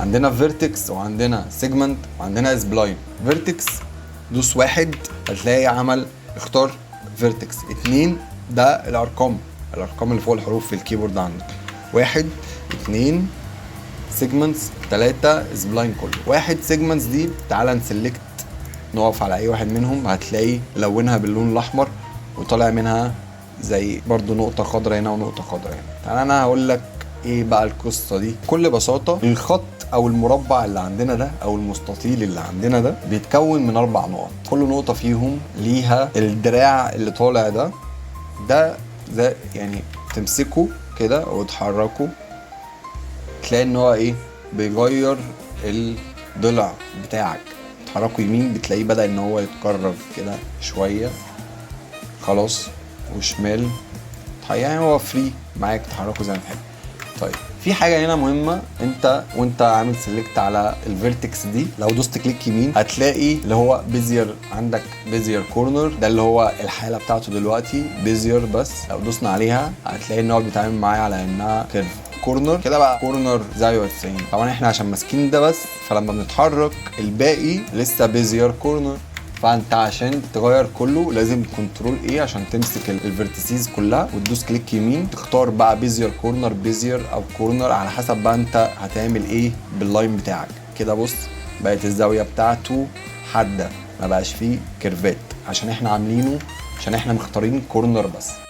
عندنا فيرتكس وعندنا سيجمنت وعندنا سبلاين. فيرتكس دوس واحد هتلاقي عمل اختار فيرتكس. 2 ده الارقام اللي فوق الحروف في الكيبورد عندك. 1 2 سيجمنتس 3 سبلاين كله. 1 سيجمنتس دي تعالى نسلكت نقف على اي واحد منهم هتلاقي لونها باللون الاحمر وطالع منها زي برضو نقطة خضراء هنا ونقطة خضراء هنا. تعالى انا هقول لك ايه بقى القصة دي. بكل بساطة الخط او المربع اللي عندنا ده او المستطيل اللي عندنا ده بيتكون من 4 نقط. كل نقطة فيهم ليها الدراع اللي طالع ده يعني تمسكه كده وتحركه تلاقي ان هو ايه بيغير الضلع بتاعك. تحركه يمين بتلاقيه بدأ ان هو يتقرب كده شوية خلاص، وشمال يعني هو فري معاك تحركه زي ما تحب. طيب في حاجة هنا مهمة، انت وانت عامل سيلكت على الفيرتكس دي لو دوست كليك يمين هتلاقي اللي هو بيزير، عندك بيزير كورنر ده اللي هو الحالة بتاعته دلوقتي بيزير. بس لو دوسنا عليها هتلاقي ان هو بيتعامل معايا على انها كيرف كورنر كده بقى كورنر زاوية 90. طبعا احنا عشان ماسكين ده بس، فلما بنتحرك الباقي لسه بيزير كورنر. فانت عشان تغير كله لازم كنترول ايه عشان تمسك الفيرتيسز كلها وتدوس كليك يمين تختار بقى بيزير كورنر بيزير او كورنر على حسب بقى انت هتعمل ايه باللاين بتاعك. كده بص بقت الزاويه بتاعته حاده ما بقاش فيه كيرفات عشان احنا عاملينه عشان احنا مختارين كورنر بس.